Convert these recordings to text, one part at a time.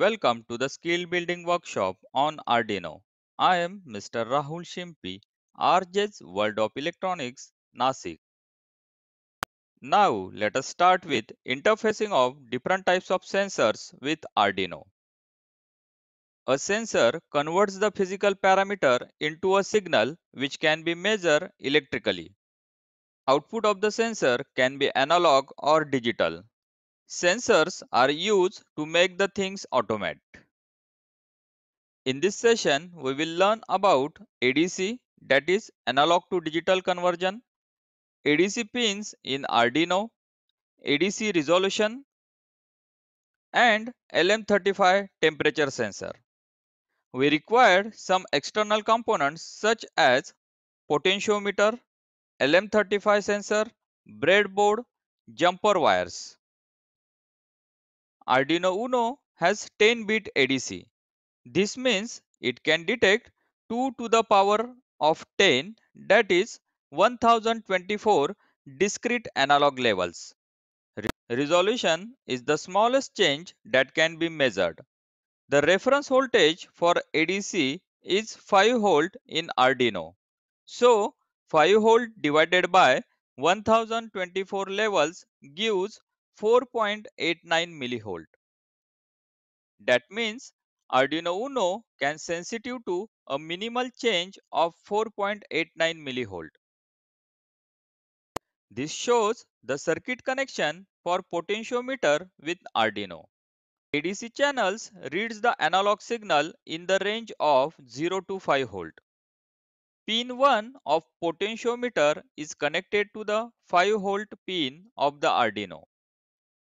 Welcome to the skill building workshop on Arduino. I am Mr. Rahul Shimpi, RJ's World of Electronics, Nasik. Now let us start with interfacing of different types of sensors with Arduino. A sensor converts the physical parameter into a signal which can be measured electrically. Output of the sensor can be analog or digital. Sensors are used to make the things automate. In this session, we will learn about ADC, that is analog to digital conversion, ADC pins in Arduino, ADC resolution, and LM35 temperature sensor. We require some external components such as potentiometer, LM35 sensor, breadboard, jumper wires. Arduino Uno has 10-bit ADC. This means it can detect 2 to the power of 10, that is 1024 discrete analog levels. Resolution is the smallest change that can be measured. The reference voltage for ADC is 5 volt in Arduino. So 5 volt divided by 1024 levels gives 4.89 millivolt. That means Arduino Uno can sensitive to a minimal change of 4.89 millivolt. This shows the circuit connection for potentiometer with Arduino. ADC channels reads the analog signal in the range of 0 to 5 volt. Pin 1 of potentiometer is connected to the 5 volt pin of the Arduino.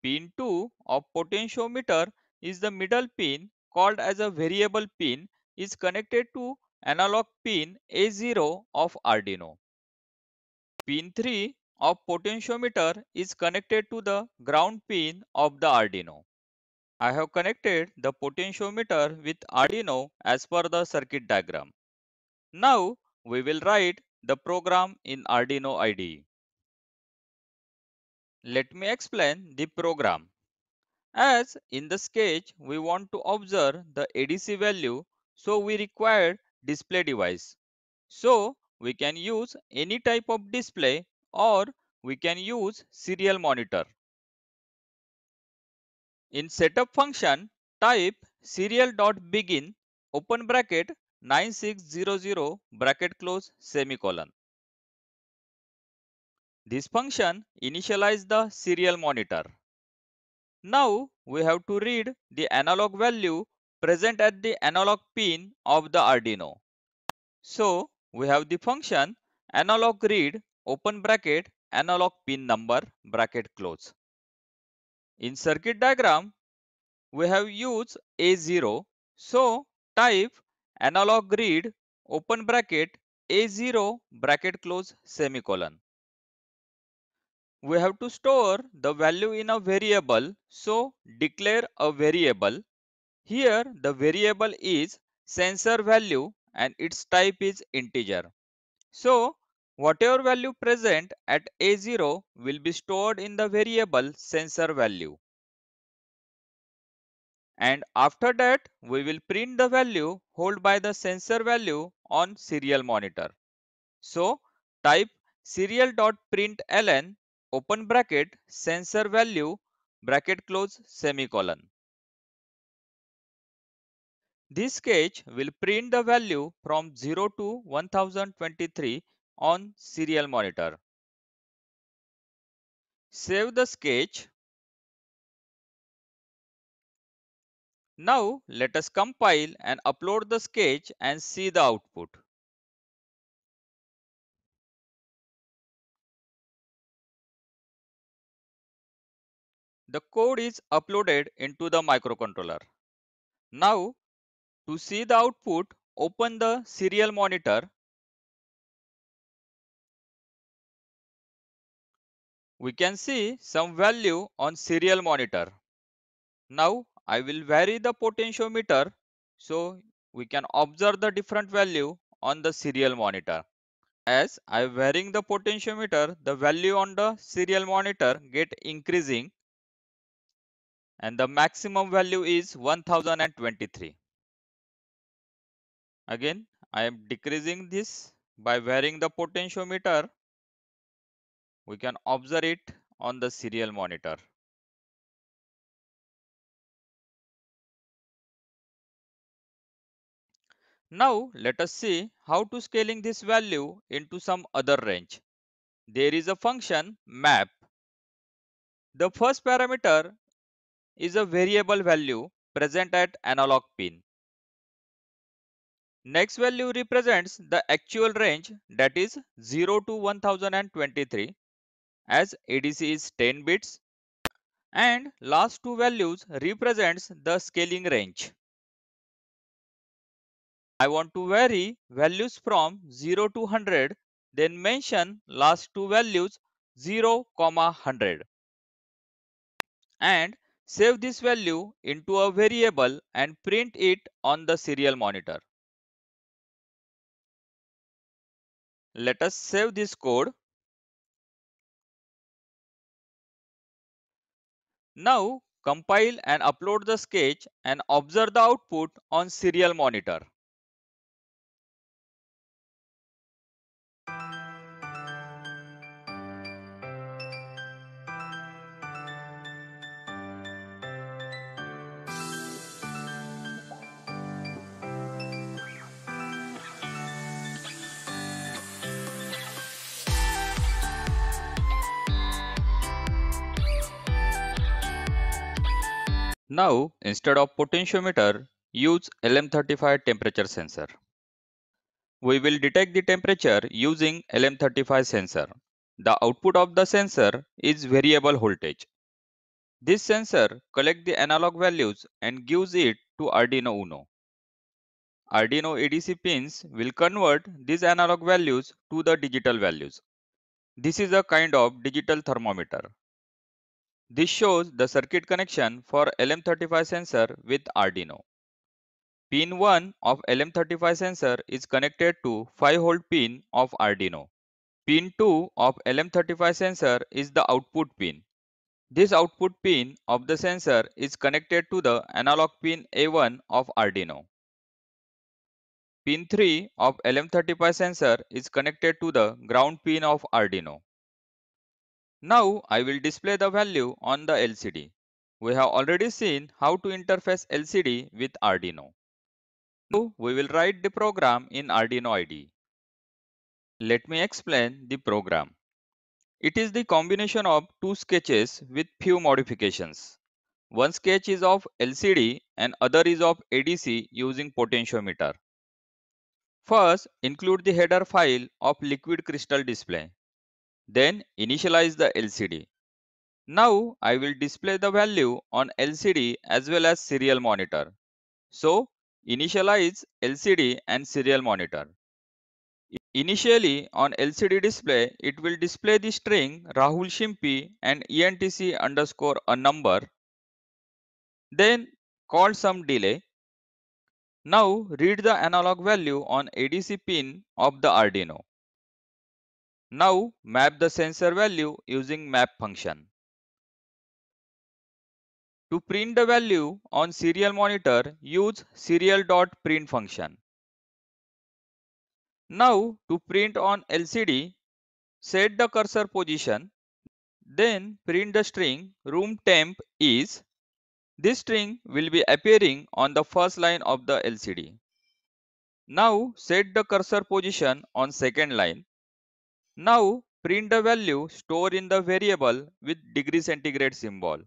Pin 2 of potentiometer is the middle pin called as a variable pin is connected to analog pin A0 of Arduino. Pin 3 of potentiometer is connected to the ground pin of the Arduino. I have connected the potentiometer with Arduino as per the circuit diagram. Now we will write the program in Arduino IDE. Let me explain the program. As in the sketch, we want to observe the ADC value, so we require display device. So we can use any type of display or we can use serial monitor. In setup function, type serial.begin open bracket 9600 bracket close semicolon. This function initialize the serial monitor. Now we have to read the analog value present at the analog pin of the Arduino. So we have the function analog read open bracket analog pin number bracket close. In circuit diagram, we have used A0. So type analog read open bracket A0 bracket close semicolon. We have to store the value in a variable, so declare a variable. Here the variable is sensor value and its type is integer. So whatever value present at A0 will be stored in the variable sensor value. And after that we will print the value held by the sensor value on serial monitor. So type serial.println open bracket sensor value bracket close semicolon. This sketch will print the value from 0 to 1023 on serial monitor. Save the sketch. Now let us compile and upload the sketch and see the output. The code is uploaded into the microcontroller. Now to see the output, open the serial monitor. We can see some value on serial monitor. Now I will vary the potentiometer so we can observe the different value on the serial monitor. As I am varying the potentiometer, the value on the serial monitor get increasing and the maximum value is 1023. Again, I am decreasing this by varying the potentiometer. We can observe it on the serial monitor. Now let us see how to scaling this value into some other range. There is a function map. The first parameter is a variable value present at analog pin. Next value represents the actual range, that is 0 to 1023, as ADC is 10 bits, and last two values represents the scaling range. I want to vary values from 0 to 100, then mention last two values 0, 100, and save this value into a variable and print it on the serial monitor. Let us save this code. Now compile and upload the sketch and observe the output on serial monitor. Now instead of potentiometer, use LM35 temperature sensor. We will detect the temperature using LM35 sensor. The output of the sensor is variable voltage. This sensor collects the analog values and gives it to Arduino Uno. Arduino ADC pins will convert these analog values to the digital values. This is a kind of digital thermometer. This shows the circuit connection for LM35 sensor with Arduino. Pin 1 of LM35 sensor is connected to 5V pin of Arduino. Pin 2 of LM35 sensor is the output pin. This output pin of the sensor is connected to the analog pin A1 of Arduino. Pin 3 of LM35 sensor is connected to the ground pin of Arduino. Now I will display the value on the LCD. We have already seen how to interface LCD with Arduino. Now we will write the program in Arduino IDE. Let me explain the program. It is the combination of two sketches with few modifications. One sketch is of LCD and other is of ADC using potentiometer. First, include the header file of liquid crystal display. Then initialize the LCD. Now I will display the value on LCD as well as serial monitor. So initialize LCD and serial monitor. Initially on LCD display, it will display the string Rahul Shimpi and ENTC underscore a number. Then call some delay. Now read the analog value on ADC pin of the Arduino. Now map the sensor value using map function. To print the value on serial monitor, use serial.print function. Now to print on LCD, set the cursor position, then print the string room temp is. This string will be appearing on the first line of the LCD. Now set the cursor position on second line. Now print the value stored in the variable with degree centigrade symbol.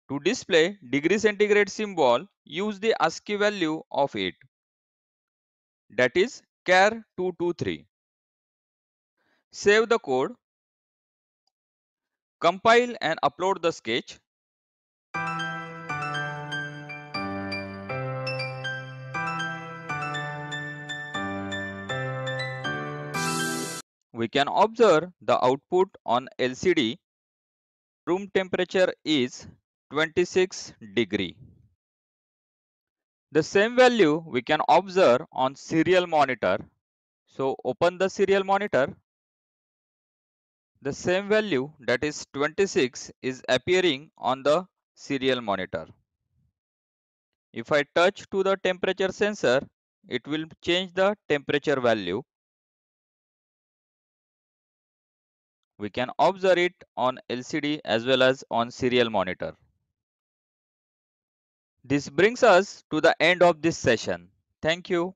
To display degree centigrade symbol, use the ASCII value of it, that is char 223. Save the code, compile and upload the sketch. We can observe the output on LCD. Room temperature is 26 degree. The same value we can observe on serial monitor. So open the serial monitor. The same value, that is 26, is appearing on the serial monitor. If I touch to the temperature sensor, it will change the temperature value. We can observe it on LCD as well as on serial monitor. This brings us to the end of this session. Thank you.